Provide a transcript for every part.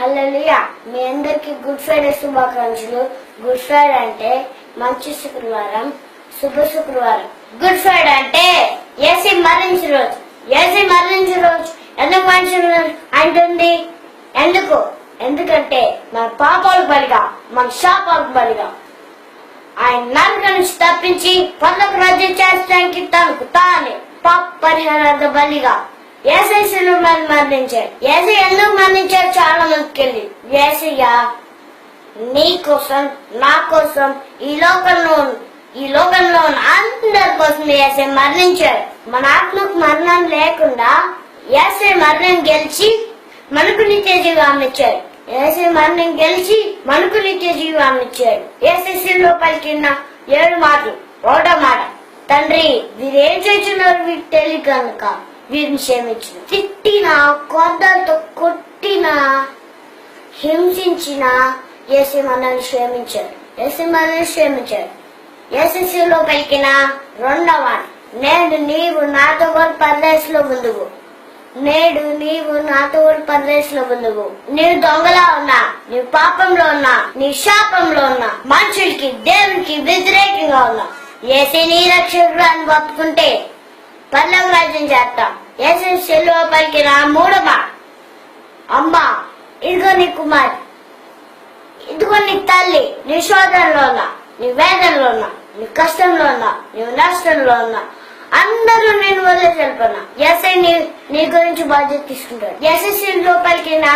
హల్లెలూయా. మీ అందరికి good Friday శుభాకాంక్షలు. Good Friday అంటే మంచి శుక్రవారం, శుభ శుక్రవారం. గుడ్ ఫ్రైడే అంటే యేసు మరణించిన రోజు. యేసు మరణించిన రోజు ఎందుకు మరణించిన రోజు అంటుంది? ఎందుకంటే మన పాపాలకు బలిగా, మన శాపాలకు బలిగా ఆయన నరక నుంచి తప్పించి పర్లోక రాజ్యం చేర్చడానికి తనకు తానే పాప పరిహారార్థ బలిగా యేసయ్య శిలువ మీద మరణించాడు. యేసయ్య ఎందుకు మరణించాడు? చాలా మందికి తెలియదు. యేసయ్య నీ కోసం, నా కోసం, ఈ లోకంలో ఉన్న అందరి కోసం యేసయ్య మరణించాడు. మన ఆత్మకు మరణం లేకుండా యేసయ్య మరణం గెలిచి మనకు నిత్య జీవాన్ని ఇచ్చాడు. యేసయ్య మరణం గెలిచి మనకు నిత్య జీవాన్ని ఇచ్చాడు. యేసయ్య శిలువలో పలికిన 7 మాటలు. 1వ మాట, తండ్రి వీరేం చేస్తున్నారు వీరికి తెలియదు కనుక వీరిని క్షమించు. తిట్టినా, కొద్దలతో కొట్టినా, హింసించిన యేసయ్య మనల్ని క్షమించాడు. యేసయ్య శిలువలో పలికిన 2వ మాట, నేడు నీవు నాతో కూడా పరదేశంలో ఉందువు. నీవు దొంగలా ఉన్నా, నీవు పాపంలో ఉన్నా, నీ శాపంలో ఉన్నా, మనుషులకి దేవునికి వ్యతిరేకంగా ఉన్నా, యేసయ్య నీ రక్షకుడు అని బతుకుంటే పరలోక రాజ్యం చేస్తాం. యేసయ్య శిలువ పలికిన 3వ మాట, అమ్మా ఇదిగో నీ కుమారి, ఇదిగో నీ తల్లి. నీ శోధనలో ఉన్నా, నీ వేదనలో ఉన్నా, నీ కష్టంలో ఉన్నా, నీవు నష్టంలో ఉన్నా, అందరూ నేను వదిలేసి వెళ్ళిపోయినా యేసయ్య నీ గురించి బాధ్యత తీసుకుంటాడు. యేసయ్య శిలువలో పలికిన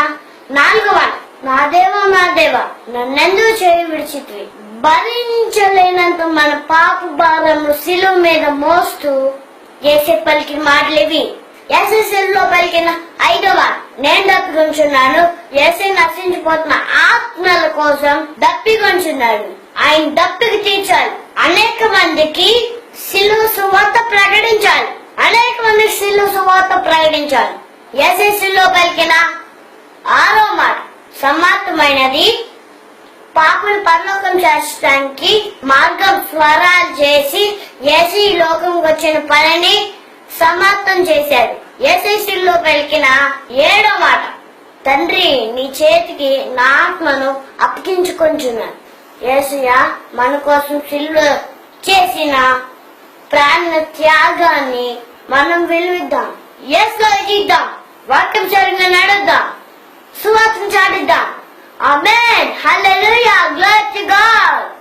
4వ మాట, నా దేవా నా దేవా నన్నెందుకు చేయి విడిచితివి. భరించలేనంత మన పాప భారము శిలువ మీద మోస్తూ యేసయ్య పలికిన మాటలేవి. యేసయ్య శిలువలో పలికిన 5వ మాట, నేను దప్పికొంచున్నాను. యేసయ్య నశించిపోతున్న ఆత్మల కోసం దప్పికొంచున్నాడు. ఆయన దప్పికి తీర్చాలి. అనేక మందికి శిలువ సువార్త ప్రకటించాలి. యేసయ్య శిలువలో పలికిన 6వ మాట, సమాప్తమైనది. పాపులు పరలోకం చేర్చడానికి మార్గం స్వరాలు చేసి యేసయ్య ఈ లోకంకి వచ్చిన పనిని సమాప్తం చేశాడు. యేసయ్య శిలువలో పలికిన 7వ మాట, తండ్రి నీ చేతికి నా ఆత్మను అప్పగించుకొంచున్నాను. యేసయ్య మన కోసం శిలువ చేసిన ప్రాణ త్యాగాన్ని మనం విలువిద్దాం. యేసులో ఎదిద్దాం. వాక్యం సరిగ్గా నడుద్దాం. సువార్తను చాటిద్దాం. ఆమేన్. హల్లెలూయా. Glory to God.